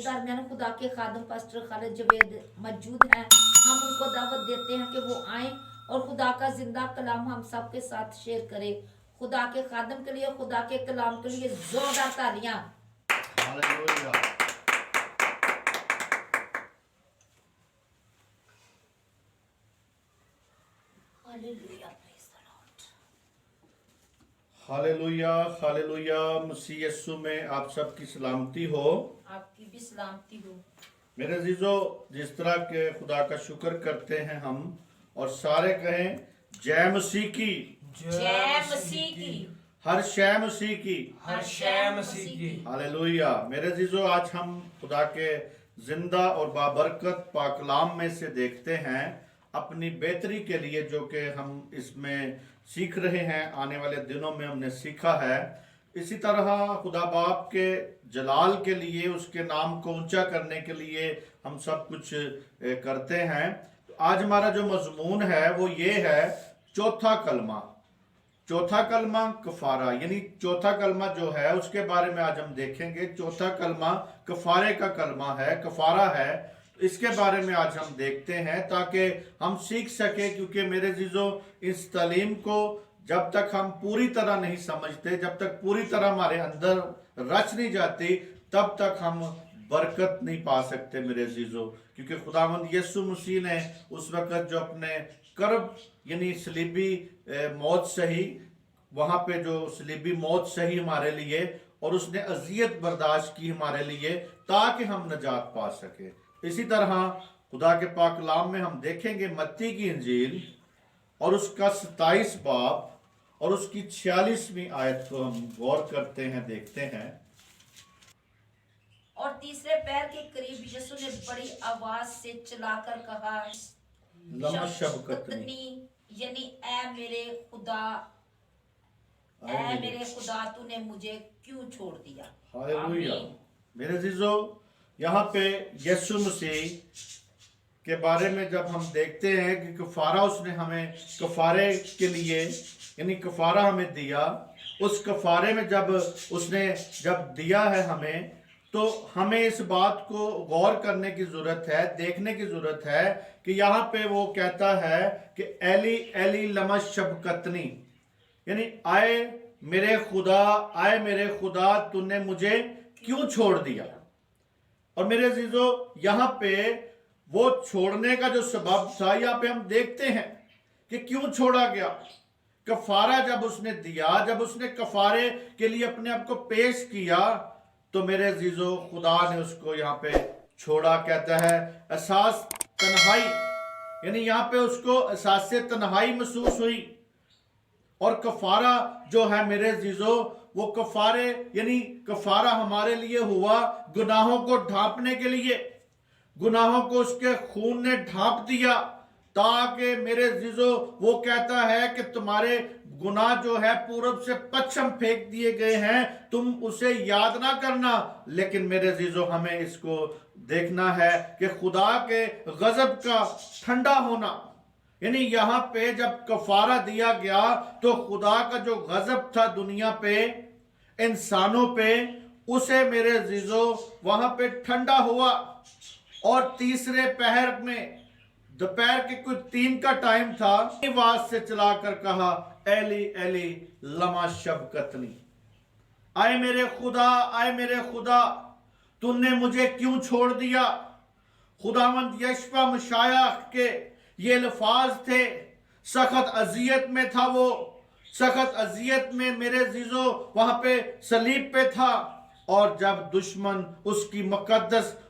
दरमियान खुदा के खादम पास्टर खालिद जवेद मौजूद हैं। हम उनको दावत देते हैं कि वो आएं और खुदा का जिंदा कलाम हम सब के साथ शेयर करें। खुदा के खादम के लिए, खुदा के कलाम के लिए जोरदार तालियां। Hallelujah. Hallelujah, praise the Lord. Hallelujah hallelujah. मसीह यीशु में आप सबकी सलामती हो। आपकी भी सलामती हो। मेरे अजीजों, जिस तरह के खुदा का शुक्र करते हैं हम, और सारे कहें जय मसीह की, जय मसीह की, हर शय मसीह की, हर शय मसीह की। हालेलुया। मेरे अजीजों, आज हम खुदा के जिंदा और बाबरकत पाकलाम में से देखते हैं अपनी बेहतरी के लिए, जो कि हम इसमें सीख रहे हैं, आने वाले दिनों में हमने सीखा है। इसी तरह खुदा बाप के जलाल के लिए, उसके नाम को ऊंचा करने के लिए हम सब कुछ करते हैं। आज हमारा जो मजमून है वो ये है, चौथा कलमा। चौथा कलमा कफारा, यानी चौथा कलमा जो है उसके बारे में आज हम देखेंगे। चौथा कलमा कफारे का कलमा है, कफारा है। इसके बारे में आज हम देखते हैं ताकि हम सीख सके, क्योंकि मेरे जीजों, इस तालीम को जब तक हम पूरी तरह नहीं समझते, जब तक पूरी तरह हमारे अंदर रच नहीं जाती, तब तक हम बरकत नहीं पा सकते मेरे अजीजों। क्योंकि खुदावंद यीशु मसीह ने उस वक्त जो अपने कर्ब यानी सलीबी मौत सही, वहाँ पे जो सलीबी मौत सही हमारे लिए, और उसने अजियत बर्दाश्त की हमारे लिए ताकि हम नजात पा सके। इसी तरह खुदा के पाक कलाम में हम देखेंगे मत्ती की इंजील और उसका 27 बाब और उसकी 46वीं आयत को हम गौर करते हैं, देखते हैं। और तीसरे पैर के करीब यीशु ने बड़ी आवाज से चिल्लाकर कहा, लमा शबकतनी, यानी ऐ मेरे खुदा, ऐ मेरे खुदा, तूने मुझे क्यों छोड़ दिया। हालेलुया। आमीन। मेरे अजीजों, यहाँ पे यीशु मसीह के बारे में जब हम देखते हैं कि कफारा उसने हमें, कफारे के लिए यानी कफारा हमें दिया, उस कफारे में जब उसने जब दिया है हमें, तो हमें इस बात को गौर करने की ज़रूरत है, देखने की ज़रूरत है कि यहाँ पे वो कहता है कि एली एली लमा शबकतनी, यानी आए मेरे खुदा, आए मेरे खुदा, तूने मुझे क्यों छोड़ दिया। और मेरे अजीजों, यहाँ पे वो छोड़ने का जो सबब था, यहाँ पे हम देखते हैं कि क्यों छोड़ा गया। कफारा जब उसने दिया, जब उसने कफारे के लिए अपने आप को पेश किया, तो मेरे अजीजों, खुदा ने उसको यहाँ पे छोड़ा। कहता है एहसास तन्हाई, यानी यहाँ पे उसको एहसास तन्हाई महसूस हुई। और कफारा जो है मेरे अजीजों, वो कफारे यानी कफारा हमारे लिए हुआ गुनाहों को ढांपने के लिए। गुनाहों को उसके खून ने ढांप दिया, ताकि मेरे अजीजों, वो कहता है कि तुम्हारे गुनाह जो है पूरब से पश्चिम फेंक दिए गए हैं, तुम उसे याद ना करना। लेकिन मेरे अजीजों, हमें इसको देखना है कि खुदा के गजब का ठंडा होना, यानी यहाँ पे जब कफारा दिया गया तो खुदा का जो गजब था दुनिया पे, इंसानों पे, उसे मेरे अजीजों वहां पे ठंडा हुआ। और तीसरे पहर में, दोपहर के कुछ 3 का टाइम था, आवाज से चलाकर कहा, एली एली लमा शबकतनी, आए मेरे खुदा, आए मेरे खुदा, तूने मुझे क्यों छोड़ दिया। खुदावंद यशपा मशाया के ये अल्फाज थे, सख्त अजियत में था वो, सख्त अजियत में मेरे अजीजों वहां पे सलीब पे था। और जब दुश्मन उसकी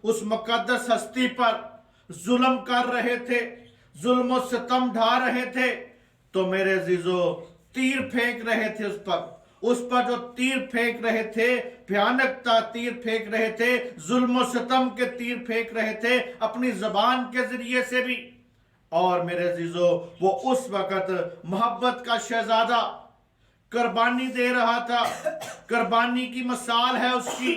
उस मुकद्दस हस्ती पर जुल्म कर रहे थे, जुल्म और सितम ढा रहे थे, तो मेरे अजीजों तीर फेंक रहे थे उस पर जो तीर फेंक रहे थे, भयानकता तीर फेंक रहे थे, जुल्म और सितम के तीर फेंक रहे थे, अपनी जबान के जरिए से भी। और मेरे अजीजों, वो उस वक्त मोहब्बत का शहजादा कुर्बानी दे रहा था, कुर्बानी की मिसाल है उसकी,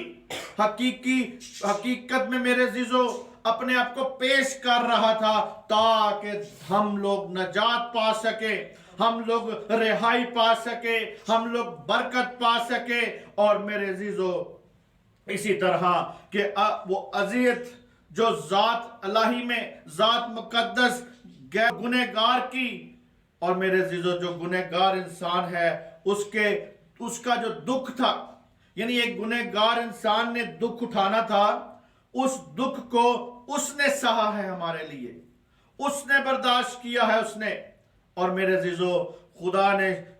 हकीकत में मेरे अजीजों अपने आप को पेश कर रहा था, ताकि हम लोग नजात पा सके, हम लोग रिहाई पा सके, हम लोग बरकत पा सके। और मेरे अजीजों, اسی طرح کہ وہ اذیت جو ذات الہی میں ذات مقدس گنہگار کی، اور میرے عزیزو جو گنہگار انسان ہے اس کا جو دکھ تھا، یعنی ایک گنہگار انسان نے دکھ اٹھانا تھا، اس دکھ کو اس نے سہا ہے ہمارے لیے، اس نے برداشت کیا ہے اس نے۔ اور میرے عزیزو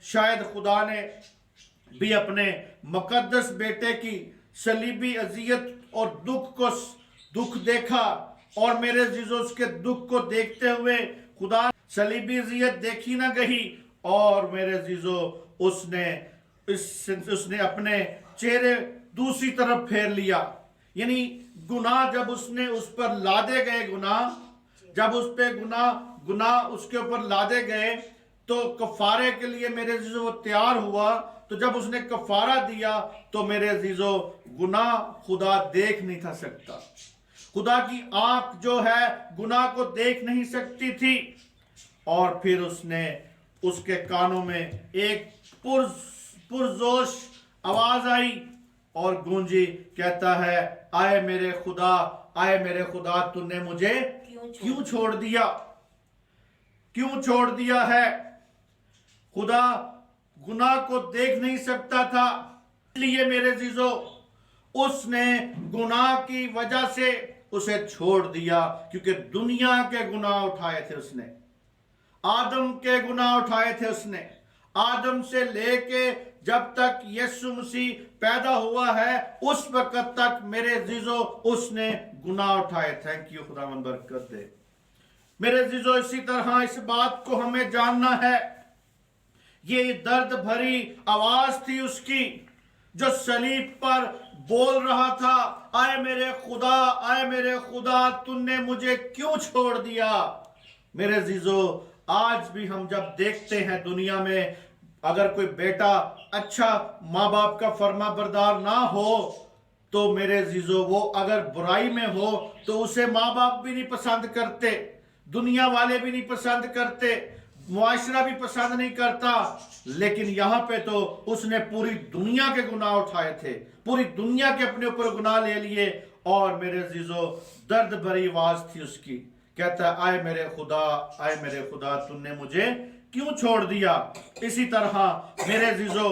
شاید خدا نے بھی اپنے مقدس بیٹے کی صلیبی اذیت اور دکھ دیکھا، اور میرے عزیزو اس کے دکھ کو دیکھتے ہوئے خدا صلیبی اذیت دیکھی نہ گئی، اور میرے عزیزو اس نے اپنے چہرے دوسری طرف پھیر لیا، یعنی گناہ جب اس پر لادے گئے، جب اس پہ گناہ اس کے اوپر لادے گئے تو کفارے کے لیے میرے عزیزو وہ تیار ہوا، تو جب اس نے کفارہ دیا تو میرے عزیزو گناہ خدا دیکھ نہیں تھا سکتا، خدا کی آنکھ جو ہے گناہ کو دیکھ نہیں سکتی تھی، اور پھر اس کے کانوں میں ایک پرزوش آواز آئی اور گونجی، کہتا ہے آئے میرے خدا تو نے مجھے کیوں چھوڑ دیا ہے؟ خدا گناہ کو دیکھ نہیں سکتا تھا، اس لیے میرے عزیزو اس نے گناہ کی وجہ سے اسے چھوڑ دیا، کیونکہ دنیا کے گناہ اٹھائے تھے اس نے، آدم کے گناہ اٹھائے تھے اس نے، آدم سے لے کے جب تک یسوع مسیح پیدا ہوا ہے اس وقت تک میرے عزیزو اس نے گناہ اٹھائے۔ تھینک یو، خداوند برکت دے۔ میرے عزیزو اسی طرح اس بات کو ہمیں جاننا ہے، یہ درد بھری آواز تھی اس کی جو صلیب پر بول رہا تھا، آئے میرے خدا تو نے مجھے کیوں چھوڑ دیا؟ میرے عزیزو آج بھی ہم جب دیکھتے ہیں دنیا میں، اگر کوئی بیٹا اچھا ماں باپ کا فرما بردار نہ ہو تو میرے عزیزو وہ اگر برائی میں ہو تو اسے ماں باپ بھی نہیں پسند کرتے، دنیا والے بھی نہیں پسند کرتے، معاشرہ بھی پسند نہیں کرتا، لیکن یہاں پہ تو اس نے پوری دنیا کے گناہ اٹھائے تھے، پوری دنیا کے اپنے اوپر گناہ لے لیے، اور میرے عزیزو درد بھری آواز تھی اس کی، کہتا ہے آئے میرے خدا تو نے مجھے کیوں چھوڑ دیا؟ اسی طرح میرے عزیزو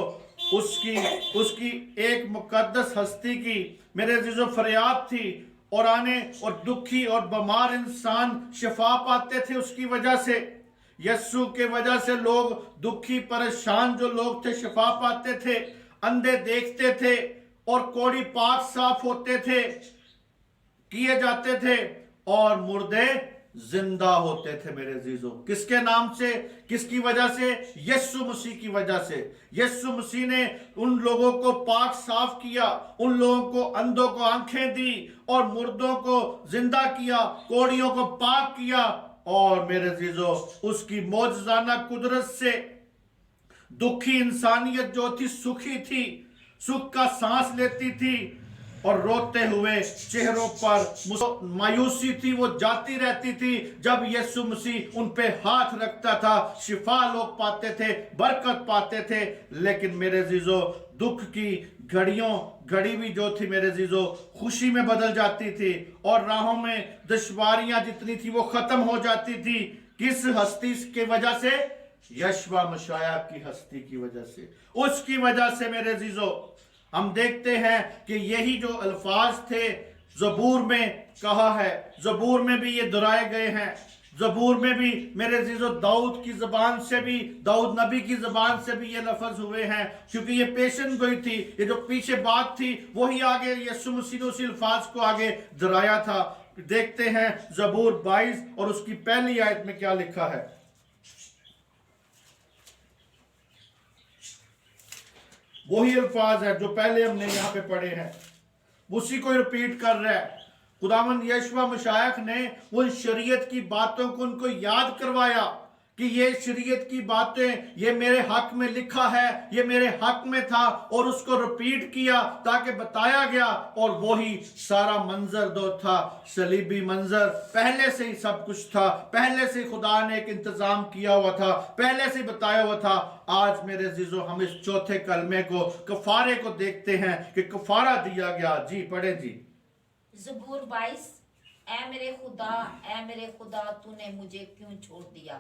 اس کی ایک مقدس ہستی کی میرے عزیزو فریاد تھی، اور دکھی اور بیمار انسان شفا پاتے تھے اس کی وجہ سے، یسوع کے وجہ سے لوگ دکھی پریشان جو لوگ تھے شفا پاتے تھے، اندھے دیکھتے تھے، اور کوڑی پاک صاف ہوتے تھے، کیے جاتے تھے، اور مردے زندہ ہوتے تھے میرے عزیزو۔ کس کے نام سے؟ کس کی وجہ سے؟ یسوع مسیح کی وجہ سے۔ یسوع مسیح نے ان لوگوں کو پاک صاف کیا، ان لوگوں کو اندھوں کو آنکھیں دی، اور مردوں کو زندہ کیا، کوڑیوں کو پاک کیا، اور میرے عزیزو اس کی معجزانہ قدرت سے دکھی انسانیت جو تھی سکھی تھی، سکھ کا سانس لیتی تھی، اور روتے ہوئے چہروں پر مایوسی تھی وہ جاتی رہتی تھی، جب یسوع مسیح ان پہ ہاتھ رکھتا تھا شفا لوگ پاتے تھے، برکت پاتے تھے۔ لیکن میرے عزیزو دکھ کی گھڑی بھی جو تھی میرے عزیزو خوشی میں بدل جاتی تھی، اور راہوں میں دشواریاں جتنی تھی وہ ختم ہو جاتی تھی۔ کس ہستی کی وجہ سے؟ یشوع مسیح کی ہستی کی وجہ سے، اس کی وجہ سے میرے عزیزو ہم دیکھتے ہیں کہ یہی جو الفاظ تھے زبور میں کہا ہے، زبور میں بھی یہ دہرائے گئے ہیں، زبور میں بھی میرے عزیزو داؤد کی زبان سے بھی، داؤد نبی کی زبان سے بھی یہ لفظ ہوئے ہیں، کیونکہ یہ پیشن گوئی تھی، یہ جو پیچھے بات تھی وہی آگے یسوع مسیح نے اسی الفاظ کو آگے دہرایا تھا۔ دیکھتے ہیں زبور 22 اور اس کی پہلی آیت میں کیا لکھا ہے۔ وہی الفاظ ہے جو پہلے ہم نے یہاں پہ پڑھے ہیں، اسی کو ریپیٹ کر رہا ہے۔ خداوند یشوع مسیح نے وہ شریعت کی باتوں کو ان کو یاد کروایا کہ یہ شریعت کی باتیں یہ میرے حق میں لکھا ہے، یہ میرے حق میں تھا، اور اس کو ریپیٹ کیا تاکہ بتایا گیا، اور وہی سارا منظر دو تھا، صلیبی منظر پہلے سے ہی سب کچھ تھا، پہلے سے خدا نے ایک انتظام کیا ہوا تھا، پہلے سے بتایا ہوا تھا۔ آج میرے عزیزو ہم اس چوتھے کلمے کو، کفارے کو دیکھتے ہیں کہ کفارہ دیا گیا۔ جی پڑھیں جی۔ زبور 22۔ اے میرے خدا تو نے مجھے کیوں چھوڑ دیا؟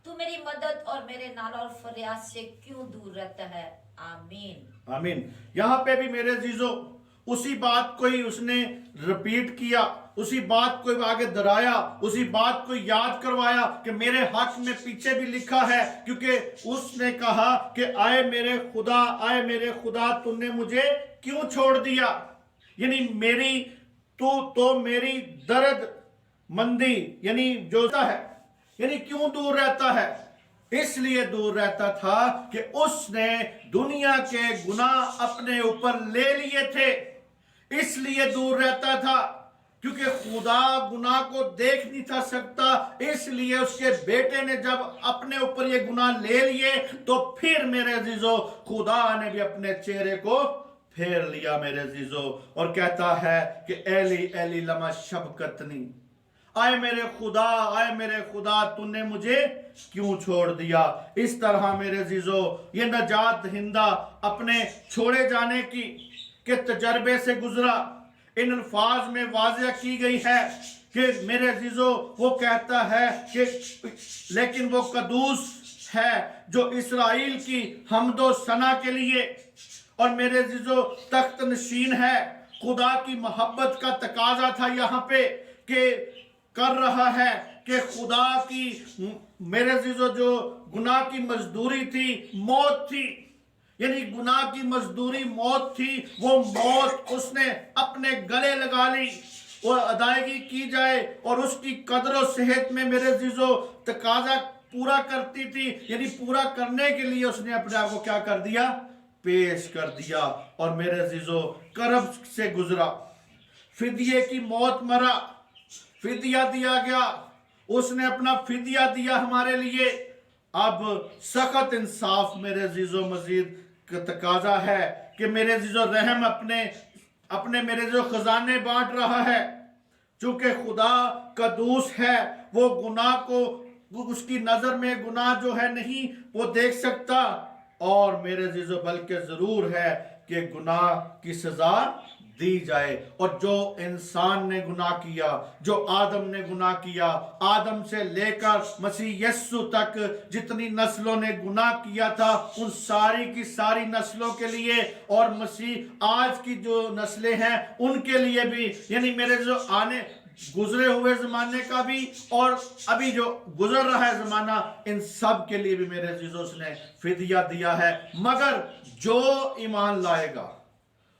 تو میری مدد اور میرے نالہ اور فریاد سے کیوں دور رہتا ہے؟ آمین آمین۔ یہاں پہ بھی میرے عزیزو اسی بات کو ہی اس نے ریپیٹ کیا، اسی بات کو آگے دہرایا، اسی بات کو یاد کروایا کہ میرے حق میں پیچھے بھی لکھا ہے، کیونکہ اس نے کہا کہ آئے میرے خدا تم نے مجھے کیوں چھوڑ دیا؟ یعنی میری درد مندی یعنی جو ہے، یعنی کیوں دور رہتا ہے؟ اس لیے دور رہتا تھا کہ اس نے دنیا کے گناہ اپنے اوپر لے لیے تھے، اس لیے دور رہتا تھا، کیونکہ خدا گناہ کو دیکھ نہیں تھا سکتا، اس لیے اس کے بیٹے نے جب اپنے اوپر یہ گناہ لے لیے تو پھر میرے عزیزو خدا نے بھی اپنے چہرے کو پھیر لیا میرے عزیزو، اور کہتا ہے کہ ایلی ایلی لما شبکتنی، آئے میرے خدا تو نے مجھے کیوں چھوڑ دیا؟ اس طرح میرے عزیزو یہ نجات دہندہ اپنے چھوڑے جانے کے تجربے سے گزرا۔ ان الفاظ میں واضح کی گئی ہے کہ میرے عزیزو وہ کہتا ہے کہ لیکن وہ قدوس ہے جو اسرائیل کی حمد و ثنا کے لیے، اور میرے عزیزو تخت نشین ہے۔ خدا کی محبت کا تقاضا تھا یہاں پہ کہ کر رہا ہے کہ خدا کی میرے عزیزو جو گناہ کی مزدوری تھی موت تھی، یعنی گناہ کی مزدوری موت تھی، وہ موت اس نے اپنے گلے لگا لی اور ادائیگی کی جائے، اور اس کی قدر و صحت میں میرے عزیزو تقاضا پورا کرتی تھی، یعنی پورا کرنے کے لیے اس نے اپنے آپ کو کیا کر دیا؟ پیش کر دیا، اور میرے عزیزو کرب سے گزرا، فدیے کی موت مرا، فدیہ دیا گیا، اس نے اپنا فدیہ دیا ہمارے لیے۔ اب سخت انصاف میرے عزیزو مزید کا تقاضا ہے کہ میرے عزیزو رحم اپنے میرے عزیزو خزانے بانٹ رہا ہے، چونکہ خدا قدوس ہے، وہ گناہ کو اس کی نظر میں گناہ جو ہے نہیں وہ دیکھ سکتا، اور میرے عزیزو بلکہ ضرور ہے کہ گناہ کی سزا دی جائے۔ اور جو انسان نے گناہ کیا، جو آدم نے گناہ کیا، آدم سے لے کر مسیح یسو تک جتنی نسلوں نے گناہ کیا تھا، ان ساری کی ساری نسلوں کے لیے، اور مسیح آج کی جو نسلیں ہیں ان کے لیے بھی، یعنی میرے جو گزرے ہوئے زمانے کا بھی اور ابھی جو گزر رہا ہے زمانہ، ان سب کے لیے بھی میرے عزیزوں اس نے فدیہ دیا ہے۔ مگر جو ایمان لائے گا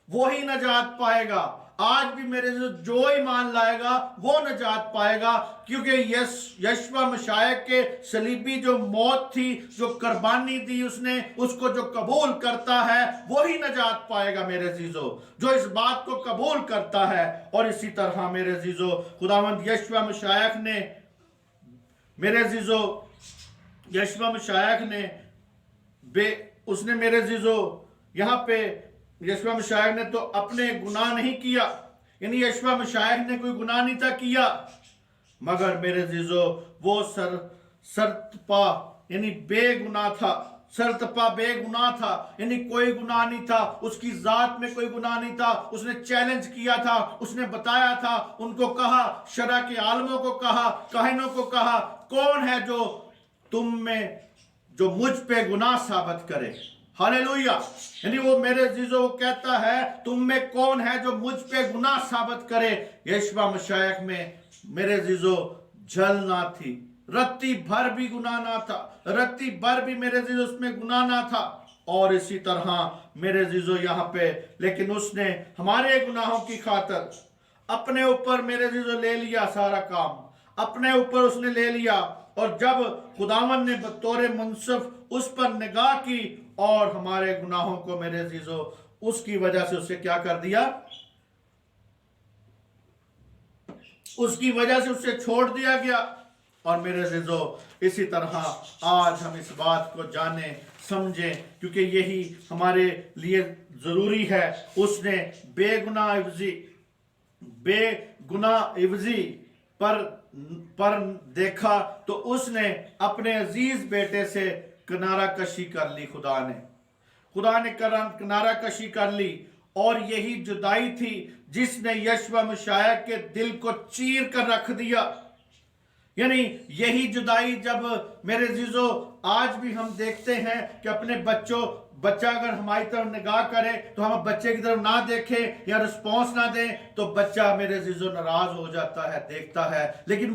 وہی نجات پائے گا۔ آج بھی میرے جو ایمان لائے گا وہ نجات پائے گا، کیونکہ یشوع مسیح کے صلیبی جو موت تھی، جو قربانی دی اس نے، اس کو جو قبول کرتا ہے وہی نجات پائے گا میرے عزیزو، جو اس بات کو قبول کرتا ہے۔ اور اسی طرح میرے عزیزو خداوند یشوع مسیح نے میرے عزیزو اس نے میرے عزیزو یہاں پہ یشوع مسیح نے تو اپنے گناہ نہیں کیا، یعنی یشوع مسیح نے کوئی گناہ نہیں تھا کیا، مگر میرے عزیزو وہ سرتپا یعنی بے گناہ تھا، سرتپا بے گناہ تھا، یعنی کوئی گناہ نہیں تھا، اس کی ذات میں کوئی گناہ نہیں تھا۔ اس نے چیلنج کیا تھا، اس نے بتایا تھا، ان کو کہا، شرع کے عالموں کو کہا، کاہنوں کو کہا، کون ہے جو تم میں جو مجھ پہ گناہ ثابت کرے؟ ہاللیلویہ! یعنی وہ میرے عزیزو وہ کہتا ہے تم میں کون ہے جو مجھ پہ گناہ ثابت کرے؟ یشوع مسیح میں میرے عزیزو جھل نہ تھی، رتی بھر بھی گناہ نہ تھا، رتی بھر بھی میرے عزیزو اس میں گناہ نہ تھا۔ اور اسی طرح میرے عزیزو یہاں پہ لیکن اس نے ہمارے گناہوں کی خاطر اپنے اوپر میرے عزیزو لے لیا، سارا کام اپنے اوپر اس نے لے لیا، اور جب خداوند نے بطور منصف اس پر نگاہ کی اور ہمارے گناہوں کو میرے عزیزو اس کی وجہ سے اسے کیا کر دیا؟ اس کی وجہ سے اسے چھوڑ دیا گیا، और मेरे अज़ीज़ों, इसी तरह आज हम इस बात को जानें समझें, क्योंकि यही हमारे लिए ज़रूरी है। उसने बेगुनाह इवज़ी पर देखा तो उसने अपने अजीज बेटे से किनारा कशी कर ली। खुदा ने किनारा कशी कर ली, और यही जुदाई थी जिसने यशवा मशाया के दिल को चीर कर रख दिया। यानी यही जुदाई, जब मेरे अज़ीज़ों आज भी हम देखते हैं कि अपने बच्चा अगर हमारी तरफ निगाह करे तो हम बच्चे की तरफ ना देखें या रिस्पॉन्स ना दें तो बच्चा मेरे अज़ीज़ों नाराज हो जाता है, देखता है। लेकिन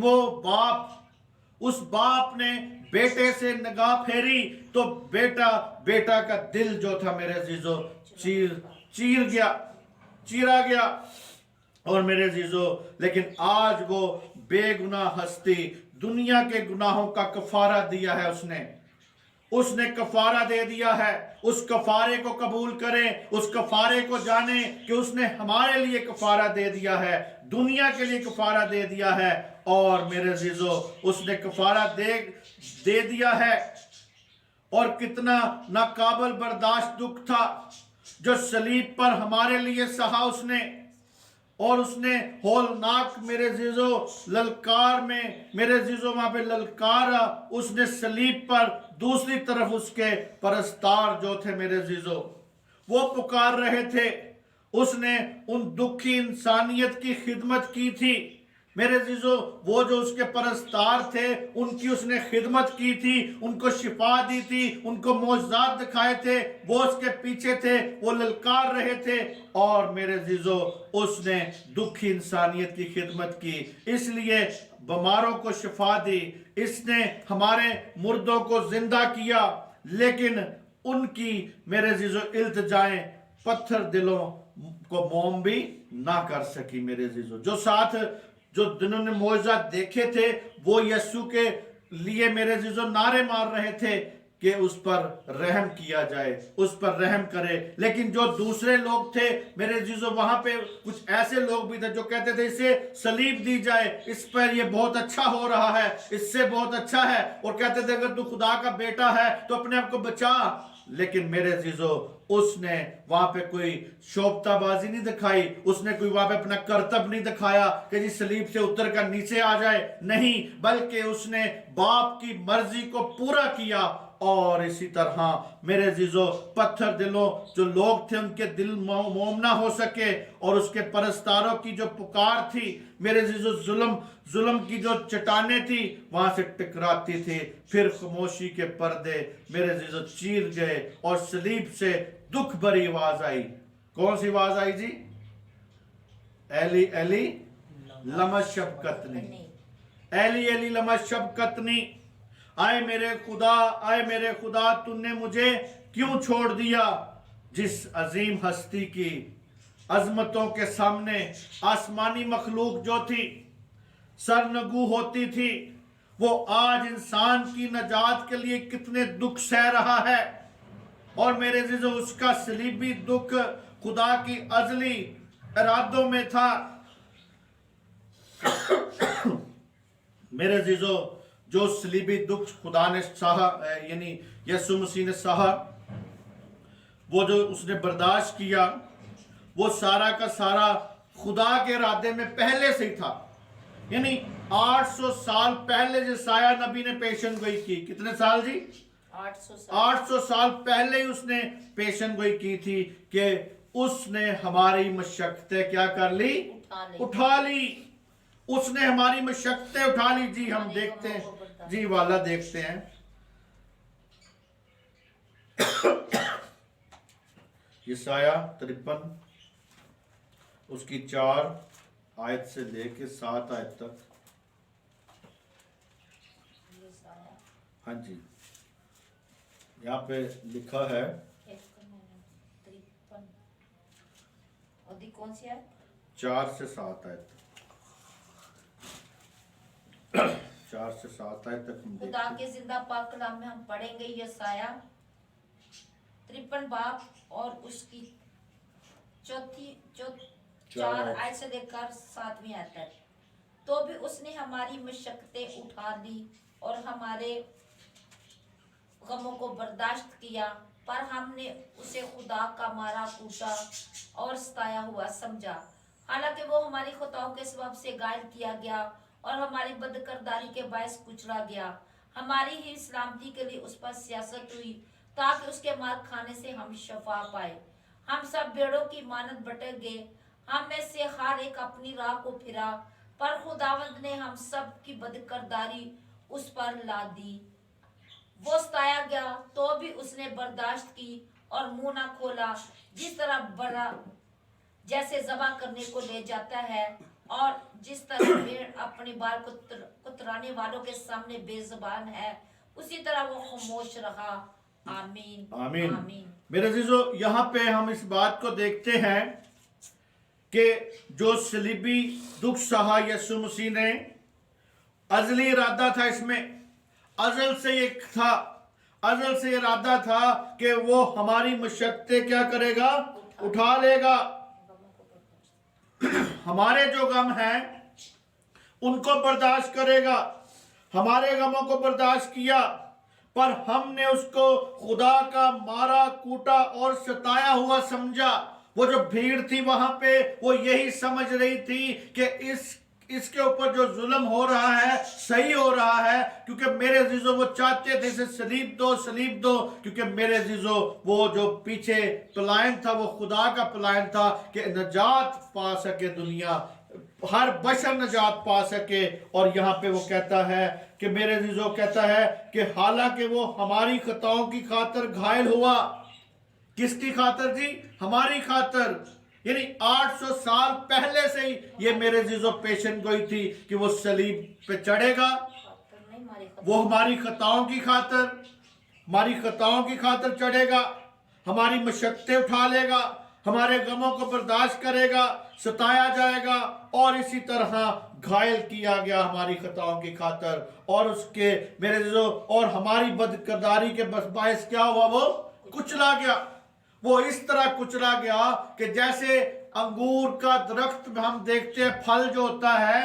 उस बाप ने बेटे से निगाह फेरी तो बेटा का दिल जो था मेरे अज़ीज़ों चीरा गया। और मेरे अज़ीज़ों, लेकिन आज वो बेगुनाह हस्ती दुनिया के गुनाहों का कफारा दिया है। उसने कफारा दे दिया है। उस कफारे को कबूल करें, उस कफारे को जानें कि उसने हमारे लिए कफारा दे दिया है, दुनिया के लिए कफारा दे दिया है। और मेरे अज़ीज़ों, उसने कफारा दे दिया है। और कितना नाकाबिल बर्दाश्त दुख था जो सलीब पर हमारे लिए सहा उसने। और उसने होलनाक मेरे अज़ीज़ों ललकार में मेरे अज़ीज़ों वहां पे ललकारा उसने सलीब पर। दूसरी तरफ उसके परस्तार जो थे मेरे अज़ीज़ों, वो पुकार रहे थे। उसने उन दुखी इंसानियत की खिदमत की थी मेरे अज़ीज़ों। वो जो उसके परस्तार थे उनकी उसने खिदमत की थी, उनको शिफा दी थी, उनको मौजज़ात दिखाए थे। वो उसके पीछे थे, वो ललकार रहे थे। और मेरे अज़ीज़ों, उसने दुखी इंसानियत की खिदमत की, इसलिए बीमारों को शिफा दी, इसने हमारे मुर्दों को जिंदा किया। लेकिन उनकी मेरे अज़ीज़ों इल्तिजाएं पत्थर दिलों को मोम भी ना कर सकी मेरे अज़ीज़ों। जो जिन्होंने मौजज़ा देखे थे वो यीशु के लिए मेरे अज़ीज़ों नारे मार रहे थे कि उस पर रहम किया जाए, उस पर रहम करे। लेकिन जो दूसरे लोग थे मेरे अज़ीज़ों, वहां पे कुछ ऐसे लोग भी थे जो कहते थे इसे सलीब दी जाए, इस पर ये बहुत अच्छा हो रहा है, इससे बहुत अच्छा है। और कहते थे अगर तू खुदा का बेटा है तो अपने आप को बचा। लेकिन मेरे अज़ीज़ों, उसने वहां पे कोई शोभताबाजी नहीं दिखाई, उसने कोई वहां पे अपना कर्तव्य नहीं दिखाया कि जी सलीब से उतर कर नीचे आ जाए, नहीं, बल्कि उसने बाप की मर्जी को पूरा किया। और इसी तरह मेरे अज़ीज़ों, पत्थर दिलों जो लोग थे उनके दिल मोम ना हो सके, और उसके परस्तारों की जो पुकार थी मेरे अज़ीज़ों, जुल्म की जो चट्टानें थी वहां से टकराती थी। फिर खामोशी के पर्दे मेरे अज़ीज़ों चीर गए और सलीब से दुख भरी आवाज आई। कौन सी आवाज आई जी? एली एली लमा शबक्तनी, एली एली लमा शबक्तनी। आए मेरे खुदा तूने मुझे क्यों छोड़ दिया। जिस अजीम हस्ती की अजमतों के सामने आसमानी मखलूक जो थी सरनगू होती थी, वो आज इंसान की नजात के लिए कितने दुख सह रहा है। और मेरे अज़ीज़ों, उसका सलीबी दुख खुदा की अज़ली इरादों में था। मेरे अज़ीज़ों, जो सलीबी दुख खुदा ने सहा, यानी यीशु मसीह ने सहा, वो जो उसने बर्दाश्त किया, वो सारा का सारा खुदा के इरादे में पहले से ही था। यानी 800 साल पहले यशायाह नबी ने पेशन गोई की। कितने साल जी? 800 साल पहले ही उसने पेशन गोई की थी कि उसने हमारी मशक्कतें क्या कर ली? उठा ली। उसने हमारी मशक्कतें उठा ली। जी हम देखते हैं, जी वाला देखते हैं यशायाह 53 उसकी 4 आयत से लेके 7 आयत तक। हाँ जी, यहाँ पे लिखा है कौन सी है? 4 से 7 आयत, 4 से 7 आयत तक हम खुदा के जिंदा पाक कलाम में हम पढ़ेंगे यशायाह 53 बाब और उसकी चौथी 4 आयत से लेकर 7वीं आयत तक। तो भी उसने हमारी मशक्क़तें उठा ली और हमारे गमों को बर्दाश्त किया, पर हमने उसे खुदा का मारा कूटा और सताया हुआ समझा। हालांकि वो हमारी खताओं के सबब से घायल किया गया और हमारी बदकरदारी के बायस कुचला गया। हमारी ही सलामती के लिए उस पर सियासत हुई, ताकि उसके मार खाने से हम शफा पाए। हम सब भेड़ों की मानद भटक गए, हम में से हर एक अपनी राह को फिरा, पर खुदावंद ने हम सब की बदकरदारी उस पर ला दी। वो सताया गया तो भी उसने बर्दाश्त की और मुंह ना खोला। जिस तरह बड़ा जैसे ज़बा करने को ले जाता है और जिस तरह भेड़ अपने बाल को कुतराने वालों के सामने बेजुबान है, उसी तरह वो खामोश रहा। आमीन आमीन। आमीन। मेरे अजीजों, यहाँ पे हम इस बात को देखते हैं कि जो सलीबी दुख सहा यीशु मसीह ने, अज़ली इरादा था इसमें, अज़ल से एक था, अज़ल से इरादा था कि वो हमारी मशक्क़तें क्या करेगा, उठा लेगा। हमारे जो गम हैं उनको बर्दाश्त करेगा। हमारे गमों को बर्दाश्त किया, पर हमने उसको खुदा का मारा कूटा और सताया हुआ समझा। वो जो भीड़ थी वहां पे, वो यही समझ रही थी कि इसके ऊपर जो जुल्म हो रहा है सही हो रहा है, क्योंकि मेरे अजीजों वो चाहते थे इसे सलीब दो, सलीब दो, क्योंकि मेरे अजीजों वो जो पीछे पलायन था वो खुदा का पलायन था कि नजात पा सके दुनिया, हर बशर नजात पा सके। और यहाँ पे वो कहता है कि मेरे अजीजों, कहता है कि हालांकि वो हमारी खताओं की खातर घायल हुआ। किसकी खातर जी? हमारी खातर। यानी 800 साल पहले से ही ये मेरे जीजो पेशन गोई थी कि वो सलीब पे चढ़ेगा। वो हमारी खताओं की खातर, हमारी खताओं की खातर चढ़ेगा, हमारी मशक्क़तें उठा लेगा, हमारे गमों को बर्दाश्त करेगा, सताया जाएगा और इसी तरह घायल किया गया हमारी खताओं की खातर। और उसके मेरे जीजो, और हमारी बदकिरदारी के बायस क्या हुआ, वो कुचला गया। वो इस तरह कुचला गया कि जैसे अंगूर का दरख्त में हम देखते हैं फल जो होता है,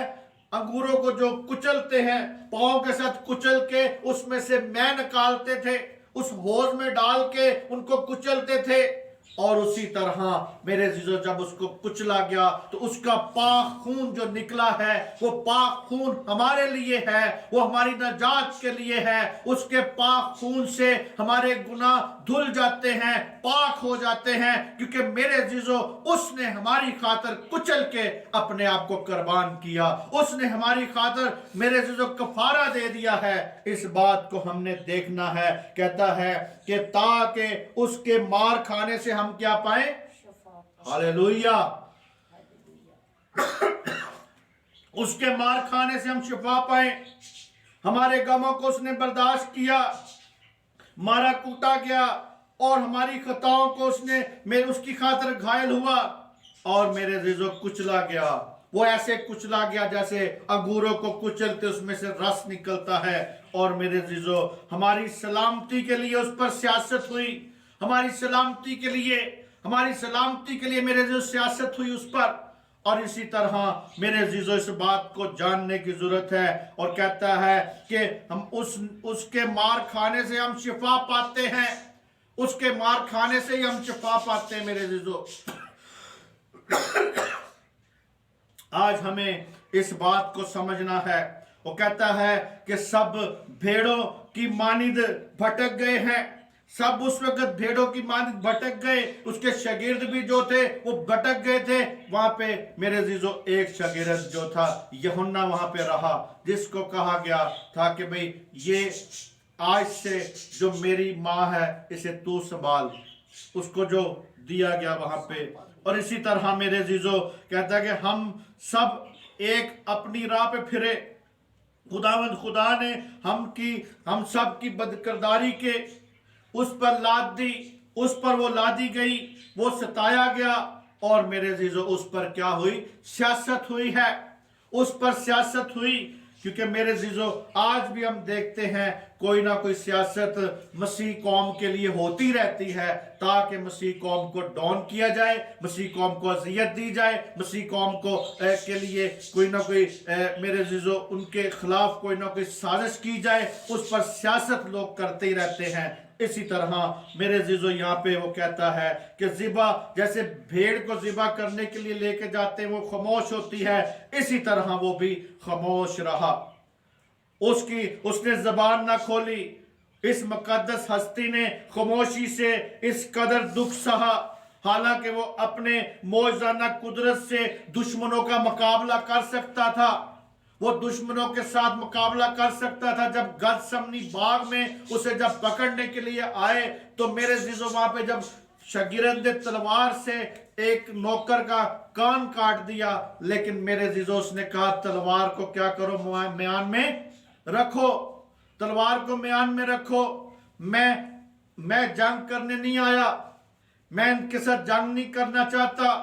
अंगूरों को जो कुचलते हैं, पाँव के साथ कुचल के उसमें से मैं निकालते थे, उस होज में डाल के उनको कुचलते थे। और उसी तरह मेरे अजीजों, जब उसको कुचला गया तो उसका पाक खून जो निकला है, वो पाक खून हमारे लिए है, वो हमारी नजात के लिए है। उसके पाक खून से हमारे गुनाह धुल जाते हैं, पाक हो जाते हैं, क्योंकि मेरे अजीजों उसने हमारी खातर कुचल के अपने आप को कुर्बान किया। उसने हमारी खातर मेरे अजीजों कफारा दे दिया है। इस बात को हमने देखना है। कहता है कि ताकि उसके मार खाने से हम क्या पाए, हालेलुया, उसके मार खाने से हम शिफा पाए। हमारे गमों को उसने बर्दाश्त किया, मारा कूटा गया और हमारी खताओं को उसने उसकी खातिर घायल हुआ और मेरे अजीजों कुचला गया। वो ऐसे कुचला गया जैसे अंगूरों को कुचलते उसमें से रस निकलता है। और मेरे अजीजों, हमारी सलामती के लिए उस पर सियासत हुई, हमारी सलामती के लिए, हमारी सलामती के लिए मेरे अजीजों सियासत हुई उस पर। और इसी तरह मेरे अजीजों इस बात को जानने की जरूरत है। और कहता है कि हम उसके मार खाने से हम शिफा पाते हैं, उसके मार खाने से ही हम शिफा पाते हैं मेरे अजीजों। आज हमें इस बात को समझना है। वो कहता है कि सब भेड़ों की मानिंद भटक गए हैं। सब उस वक्त भेड़ों की मानिंद भटक गए। उसके शागिर्द भी जो थे वो भटक गए थे। वहां पे मेरे अजीजों एक शागिर्द जो था यूहन्ना वहां पे रहा, जिसको कहा गया था कि भाई ये आज से जो मेरी माँ है इसे तू संभाल, उसको जो दिया गया वहां पे। और इसी तरह मेरे अजीजों कहता है कि हम सब एक अपनी राह पे फिरे। खुदावंद खुदा ने हम सब की बदकिरदारी के उस पर लाद दी, उस पर वो लादी गई, वो सताया गया और मेरे अजीजों उस पर क्या हुई, सियासत हुई है। उस पर सियासत हुई क्योंकि मेरे अजीजों आज भी हम देखते हैं कोई ना कोई सियासत मसीह कौम के लिए होती रहती है ताकि मसीह कौम को डाउन किया जाए, मसीह कौम को अजियत दी जाए, मसीह कौम को के लिए कोई ना कोई मेरे अजीजों उनके खिलाफ कोई ना कोई साजिश की जाए, उस पर सियासत लोग करते ही रहते हैं। इसी तरह मेरे अजीजों यहाँ पे वो कहता है कि ज़िबा जैसे भेड़ को ज़िबा करने के लिए लेके जाते हैं वो खामोश होती है, इसी तरह वो भी खामोश रहा, उसने ज़बान ना खोली। इस मुकद्दस हस्ती ने खामोशी से इस कदर दुख सहा, हालांकि वो अपने मौजूदा कुदरत से दुश्मनों का मुकाबला कर सकता था, वो दुश्मनों के साथ मुकाबला कर सकता था। जब गतसमनी बाग में उसे जब पकड़ने के लिए आए तो मेरे अजीजों वहां पे जब शागिर्द तलवार से एक नौकर का कान काट दिया, लेकिन मेरे अजीजों उसने कहा तलवार को क्या करो, म्यान में रखो, तलवार को म्यान में रखो, मैं जंग करने नहीं आया, मैं इनके साथ जंग नहीं करना चाहता,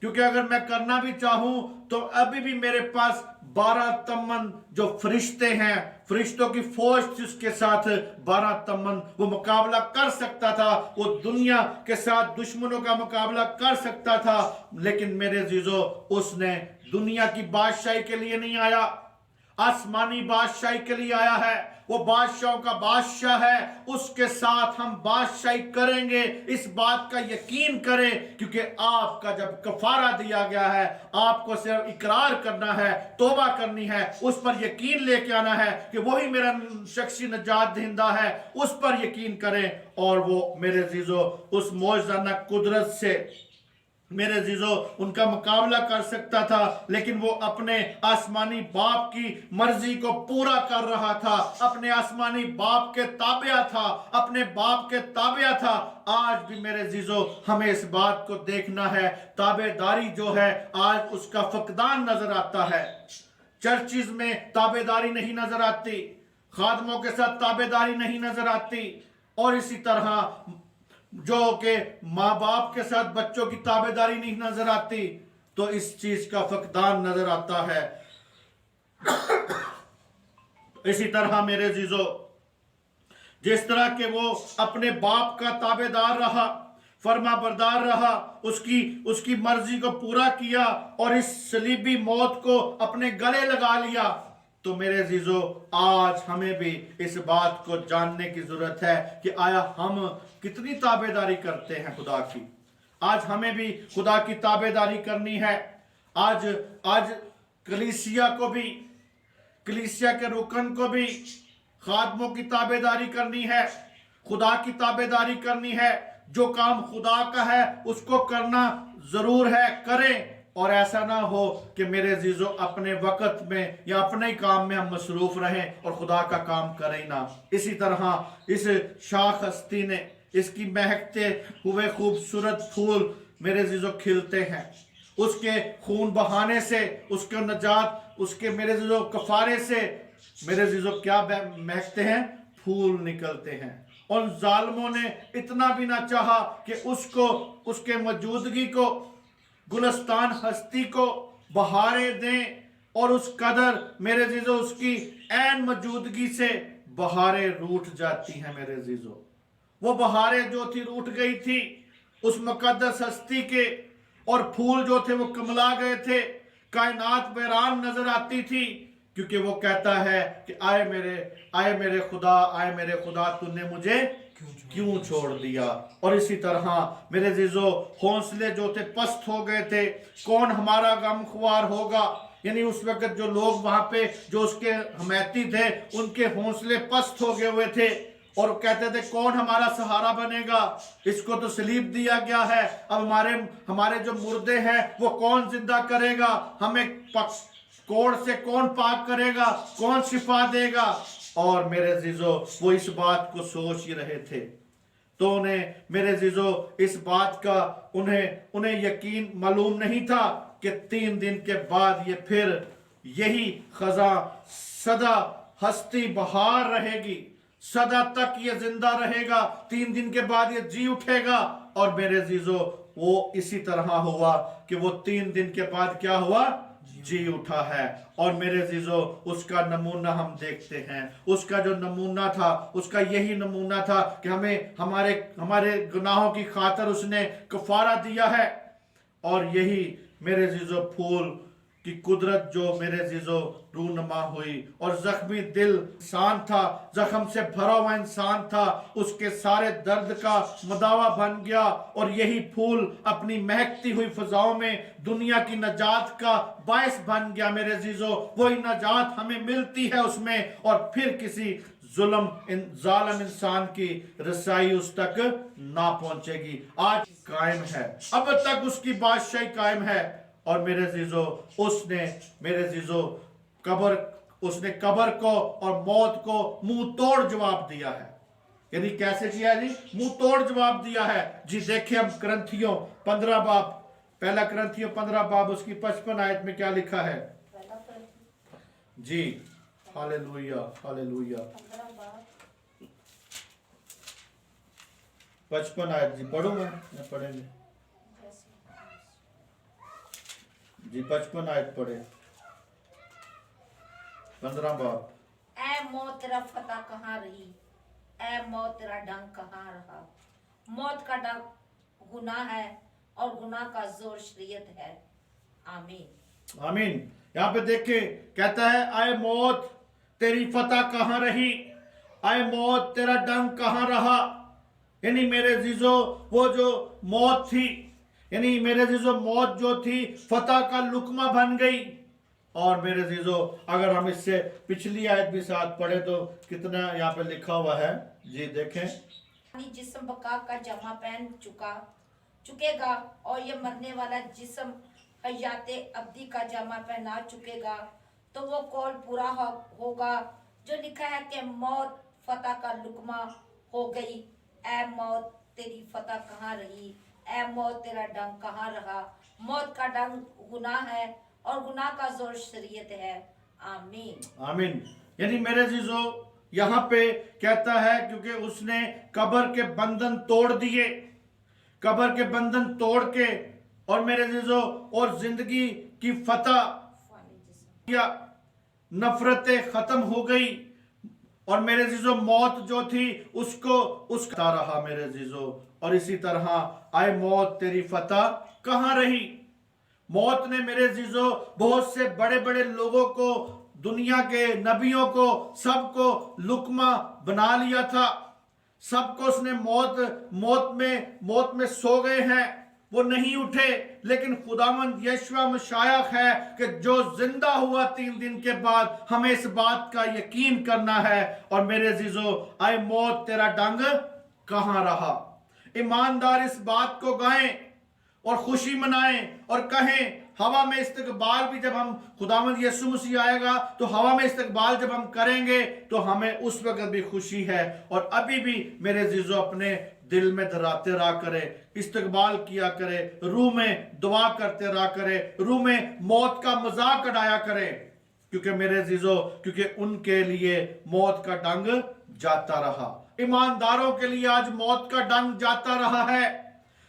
क्योंकि अगर मैं करना भी चाहूं तो अभी भी मेरे पास 12 तमन जो फरिश्ते हैं, फरिश्तों की फौज थी, उसके साथ 12 तमन वो मुकाबला कर सकता था, वो दुनिया के साथ दुश्मनों का मुकाबला कर सकता था। लेकिन मेरे अजीजों उसने दुनिया की बादशाही के लिए नहीं आया, आसमानी बादशाही के लिए आया है। वो बादशाहों का बादशाह है, उसके साथ हम बादशाही करेंगे, इस बात का यकीन करें, क्योंकि आपका जब कफारा दिया गया है आपको सिर्फ इकरार करना है, तौबा करनी है, उस पर यकीन लेके आना है कि वही मेरा शख्सी नजात दहिंदा है, उस पर यकीन करें। और वो मेरे अजीजों उस मौजूदा कुदरत से मेरे अजीजों उनका मुकाबला कर सकता था, लेकिन वो अपने आसमानी बाप की मर्जी को पूरा कर रहा था, अपने आसमानी बाप के ताबिया था, अपने बाप के ताबिया था। आज भी मेरे अजीजों हमें इस बात को देखना है, ताबेदारी जो है आज उसका फकदान नजर आता है। चर्चिज में ताबेदारी नहीं नजर आती, खादमों के साथ ताबेदारी नहीं नजर आती, और इसी तरह जो कि माँ बाप के साथ बच्चों की ताबेदारी नहीं नजर आती, तो इस चीज का फकदान नजर आता है। इसी तरह मेरे अजीजों जिस तरह के वो अपने बाप का ताबेदार रहा, फर्मा बरदार रहा, उसकी मर्जी को पूरा किया और इस सलीबी मौत को अपने गले लगा लिया, तो मेरे अजीजों आज हमें भी इस बात को जानने की जरूरत है कि आया हम कितनी ताबेदारी करते हैं खुदा की। आज हमें भी खुदा की ताबेदारी करनी है। आज कलीसिया को भी, कलीसिया के रुकन को भी खादमों की ताबेदारी करनी है, खुदा की ताबेदारी करनी है। जो काम खुदा का है उसको करना जरूर है, करें, और ऐसा ना हो कि मेरे अजीजों अपने वक्त में या अपने ही काम में हम मसरूफ रहें और खुदा का काम करें ना। इसी तरह इस शाख हस्ती ने, इसकी महकते हुए खूबसूरत फूल मेरे अजीजों खिलते हैं, उसके खून बहाने से, उसके नजात, उसके मेरे अजीजों कफारे से मेरे अजीजों क्या महकते हैं, फूल निकलते हैं। और जालिमों ने इतना भी ना चाहा कि उसको, उसके मौजूदगी को, गुलस्तान हस्ती को बहारें दें, और उस कदर मेरे अजीजों उसकी ऐन मौजूदगी से बहारें रूठ जाती हैं। मेरे अजीजों वो बहारें जो थी रूठ गई थी उस मुकद्दस हस्ती के, और फूल जो थे वो कमला गए थे, कायनात बैरान नजर आती थी, क्योंकि वो कहता है कि आए मेरे खुदा तूने मुझे क्यों छोड़ दिया। और इसी तरह मेरे अजीजों हौसले जो थे पस्त हो गए थे, कौन हमारा गमख्वार होगा, यानी उस वक्त जो लोग वहां पे जो उसके हमायती थे उनके हौसले पस्त हो गए हुए थे, और कहते थे कौन हमारा सहारा बनेगा, इसको तो सलीब दिया गया है, अब हमारे जो मुर्दे हैं वो कौन जिंदा करेगा, हमें कोड़ से कौन पाक करेगा, कौन शिफा देगा। और मेरे अजीजों वो इस बात को सोच ही रहे थे, तो उन्हें मेरे अजीजों इस बात का उन्हें यकीन मालूम नहीं था कि 3 दिन के बाद ये फिर यही खजा सदा हस्ती बहार रहेगी, सदा तक ये जिंदा रहेगा, 3 दिन के बाद ये जी उठेगा। और मेरे अजीजों वो इसी तरह हुआ कि वो 3 दिन के बाद क्या हुआ, जी उठा है। और मेरे अजीजों उसका नमूना हम देखते हैं, उसका जो नमूना था उसका यही नमूना था कि हमें हमारे हमारे गुनाहों की खातिर उसने कफारा दिया है। और यही मेरे अजीजों फूल की कुदरत जो मेरे अजीजों रूनुमा हुई। और जख्मी दिल इंसान था, जख्म से भरा हुआ इंसान था, उसके सारे दर्द का मदावा बन गया। और यही फूल अपनी महकती हुई फजाओं में दुनिया की नजात का बायस बन गया। मेरे अजीजों वही नजात हमें मिलती है उसमें, और फिर किसी जालिम इंसान की रसाई उस तक ना पहुंचेगी। आज कायम है, अब तक उसकी बादशाही कायम है। और मेरे अजीजों उसने मेरे अजीजों उसने कब्र को और मौत को मुंह तोड़ जवाब दिया है। यानी कैसे किया जी? मुंह तोड़ जवाब दिया है जी। देखिए हम करंथियों 15 बाब, पहला करंथियों 15 बाब उसकी 55 आयत में क्या लिखा है जी? Hallelujah hallelujah. 55 आयत जी पढ़ूं मैं पढ़ेंगे जी। 55 आयत पढ़े, 15 बाब। ऐ मौत तेरा फतह कहाँ रही, ऐ मौत तेरा डंक कहाँ रहा। मौत का डंक गुनाह है और गुनाह का जोर शरीयत है। आमीन आमीन। यहाँ पे देखिए कहता है आए मौत तेरी फतह कहाँ रही, आए मौत तेरा डंक कहाँ रहा। यानी मेरे अजीजों वो जो मौत थी, यानी मेरे अजीजों मौत जो थी फतह का लुकमा बन गई। और मेरे अजीजों अगर हम इससे पिछली आयत भी साथ पढ़े तो कितना यहाँ पे लिखा हुआ है जी देखें। जिस्म बका का जमा पहन चुकेगा और ये मरने वाला जिस्म हयाते अब्दी का जमा पहना चुकेगा। तो वो कौल पूरा होगा जो लिखा है कि मौत फतह का लुकमा हो गई। ऐ मौत तेरी फतह कहाँ रही, ऐ मौत तेरा डंक कहाँ रहा। मौत का डंक गुनाह है और गुनाह का जोर शरीयत है। आमीन आमीन। यानी मेरे अजीजों यहाँ पे कहता है क्योंकि उसने कब्र के बंधन तोड़ दिए, कब्र के बंधन तोड़ के, और मेरे अजीजों और जिंदगी की फतह या नफरतें खत्म हो गई। और मेरे अजीजों मौत जो थी उसका रहा मेरे अजीजों। और इसी तरह आए मौत तेरी फतह कहाँ रही। मौत ने मेरे अजीजों बहुत से बड़े बड़े लोगों को, दुनिया के नबियों को, सबको लुकमा बना लिया था। सबको उसने मौत में सो गए हैं, वो नहीं उठे। लेकिन खुदावंद यीशु मसीह है कि जो जिंदा हुआ 3 दिन के बाद, हमें इस बात का यकीन करना है। और मेरे अजीजों आए मौत तेरा डंग कहाँ रहा। ईमानदार इस बात को गाएं और खुशी मनाएं और कहें। हवा में इस्तकबाल भी जब हम खुदावंद यीशु मसीह आएगा तो हवा में इस्तकबाल जब हम करेंगे तो हमें उस वक्त भी खुशी है। और अभी भी मेरे अजीजों अपने दिल में धराते रहा करे, इस्तकबाल किया करे, रूह में दुआ करते रहा करे, रूह में मौत का मजाक उड़ाया करे। क्योंकि मेरे अजीजों क्योंकि उनके लिए मौत का डंग जाता रहा। ईमानदारों के लिए आज मौत का डंग जाता रहा है,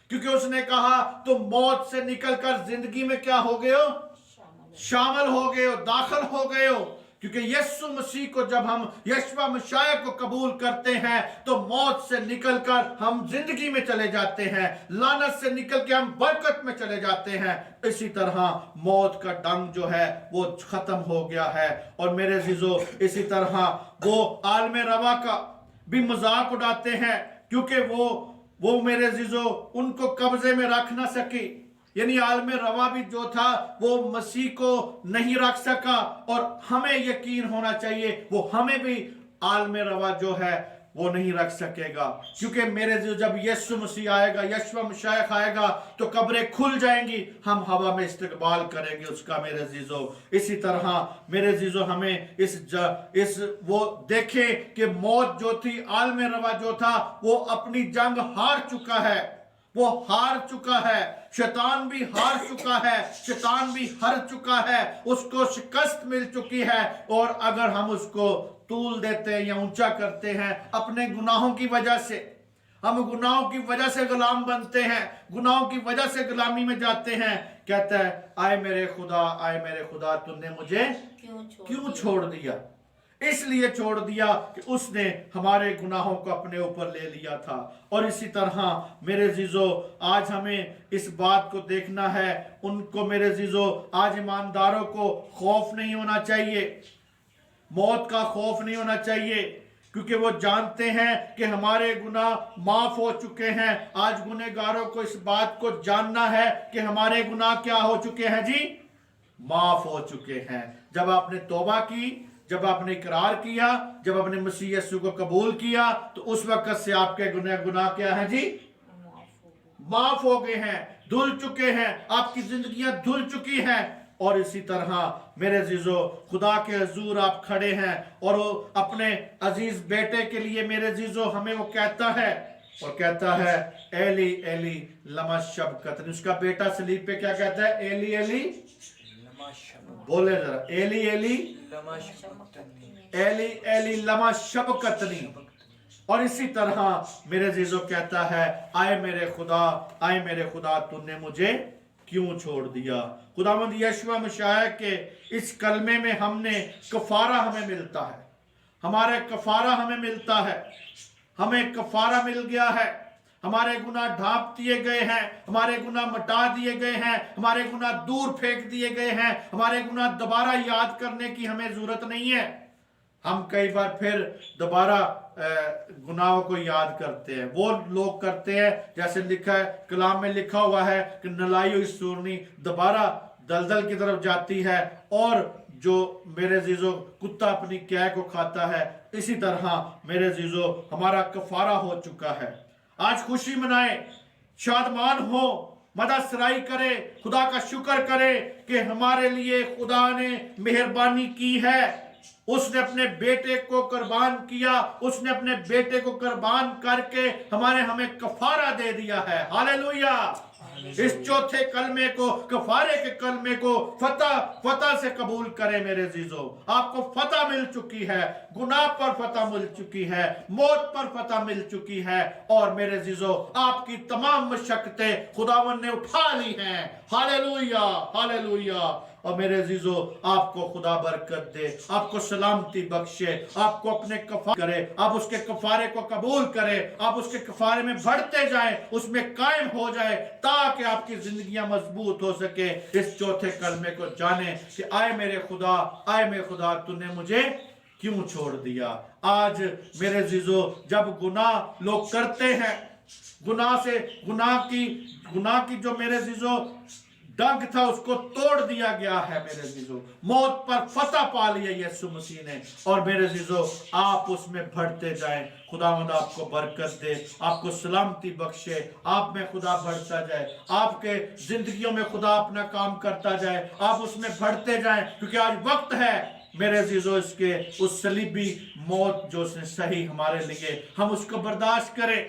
क्योंकि उसने कहा तुम मौत से निकलकर जिंदगी में क्या हो गए हो, शामिल हो गए हो, दाखिल हो गए हो। क्योंकि यीशु मसीह को जब हम यीशु मसीह को कबूल करते हैं तो मौत से निकलकर हम जिंदगी में चले जाते हैं, लानत से निकल के हम बरकत में चले जाते हैं। इसी तरह मौत का डंग जो है वो खत्म हो गया है। और मेरे अजीजों इसी तरह वो आलम रवा का भी मजाक उड़ाते हैं, क्योंकि वो मेरे अजीजों उनको कब्जे में रख ना सके। यानी आलम रवा भी जो था वो मसीह को नहीं रख सका। और हमें यकीन होना चाहिए वो हमें भी आलम रवा जो है वो नहीं रख सकेगा। क्योंकि मेरे जब यीशु मसीह आएगा, यीशु मसीह आएगा तो कब्रें खुल जाएंगी, हम हवा में इस्तकबाल करेंगे उसका। मेरे अजीजों इसी तरह मेरे अजीजों हमें इस वो देखें कि मौत जो थी, आलम रवा जो था वो अपनी जंग हार चुका है, वो हार चुका है। शैतान भी हार चुका है, शैतान भी हार चुका है, उसको शिकस्त मिल चुकी है। और अगर हम उसको तूल देते हैं या ऊंचा करते हैं अपने गुनाहों की वजह से, हम गुनाहों की वजह से गुलाम बनते हैं, गुनाहों की वजह से गुलामी में जाते हैं। कहता है आए मेरे खुदा तूने मुझे क्यों छोड़ दिया? इसलिए छोड़ दिया कि उसने हमारे गुनाहों को अपने ऊपर ले लिया था। और इसी तरह मेरे जीजो आज हमें इस बात को देखना है, उनको मेरे जीजो आज ईमानदारों को खौफ नहीं होना चाहिए, मौत का खौफ नहीं होना चाहिए, क्योंकि वो जानते हैं कि हमारे गुनाह माफ हो चुके हैं। आज गुनहगारों को इस बात को जानना है कि हमारे गुनाह क्या हो चुके हैं जी, माफ हो चुके हैं। जब आपने तौबा की, जब आपने इकरार किया, जब आपने मसीह यीशु को कबूल किया, तो उस वक्त से आपके गुनाह क्या है जी, माफ हो गए हैं, धुल चुके हैं, आपकी जिंदगियां धुल चुकी हैं। और इसी तरह मेरे जीजो खुदा के हजूर आप खड़े हैं और वो अपने अजीज बेटे के लिए मेरे जीजो हमें वो कहता है, और कहता है एली एली लमा शबकतनी। उसका बेटा सलीब पे क्या कहता है? एली एली, बोले जरा, एली एली एली एली लमा शबकतनी। और इसी तरह मेरे जीजो कहता है आए मेरे खुदा तूने मुझे क्यों छोड़ दिया? खुदावंद यीशु मसीह के इस कलमे में हमने कफारा हमें मिलता है, हमारे कफारा हमें मिलता है, हमें कफारा मिल गया है। हमारे गुनाह ढांप दिए गए हैं, हमारे गुनाह मिटा दिए गए हैं, हमारे गुनाह दूर फेंक दिए गए हैं, हमारे गुनाह दोबारा याद करने की हमें जरूरत नहीं है। हम कई बार फिर दोबारा गुनाहों को याद करते हैं। वो लोग करते हैं जैसे लिखा है, कलाम में लिखा हुआ है कि नलाई हुई सूरनी दोबारा दलदल की तरफ जाती है, और जो मेरे जीजो कुत्ता अपनी कैं को खाता है, इसी तरह मेरे जीजो हमारा कफारा हो चुका है। आज खुशी मनाए, शादमान हो, मदसराई करे, खुदा का शुक्र करे कि हमारे लिए खुदा ने मेहरबानी की है। उसने अपने बेटे को कुर्बान किया, उसने अपने बेटे को कुर्बान करके हमें कफारा दे दिया है। हालेलुया। इस चौथे कलमे को, कफारे के कलमे को फतह से कबूल करें मेरे जीजो। आपको फतह मिल चुकी है, गुनाह पर फतह मिल चुकी है, मौत पर फतह मिल चुकी है, और मेरे जीजो आपकी तमाम मशक्कतें खुदावन ने उठा ली हैं। Hallelujah hallelujah. और मेरे जीजो आपको खुदा बरकत दे, आपको सलामती बख्शे, आपको अपने कफारे करे, आप उसके कफारे को कबूल करें, आप उसके कफारे में बढ़ते जाएं, उसमें कायम हो जाए, ताकि आपकी जिंदगियां मजबूत हो सके। इस चौथे कलमे को जाने कि आए मेरे खुदा तूने मुझे क्यों छोड़ दिया? आज मेरे जीजो जब गुनाह लोग करते हैं, गुनाह की जो मेरे जीजो डंक था उसको तोड़ दिया गया है मेरे जीजो। मौत पर फतह पा लिया यीशु मसीह ने, और मेरे जीजो आप उसमें बढ़ते जाएं। खुदावंद आपको बरकत दे, आपको सलामती बख्शे, आप में खुदा बढ़ता जाए, आपके जिंदगियों में खुदा अपना काम करता जाए, आप उसमें बढ़ते जाएं, क्योंकि आज वक्त है मेरे जीजो इसके उस सलीबी मौत जो उसने सही हमारे लिए, हम उसको बर्दाश्त करें,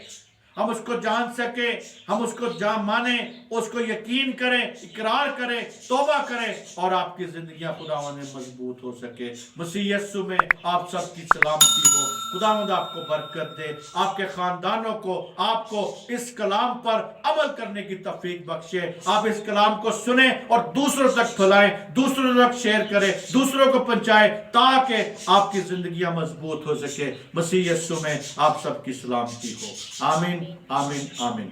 हम उसको जान सके, हम उसको माने, उसको यकीन करें, इकरार करें, तौबा करें, और आपकी जिंदगियां खुदावंद में मजबूत हो सके। मसीह यीशु में आप सबकी सलामती हो। खुदावंद आपको बरकत दे, आपके खानदानों को, आपको इस कलाम पर अमल करने की तौफीक बख्शे। आप इस कलाम को सुने और दूसरों तक फैलाएं, दूसरों तक शेयर करें, दूसरों को पहुंचाएं, ताकि आपकी जिंदगियां मजबूत हो सके। मसीह यीशु में आप सबकी सलामती हो। आमीन आमीन आमीन।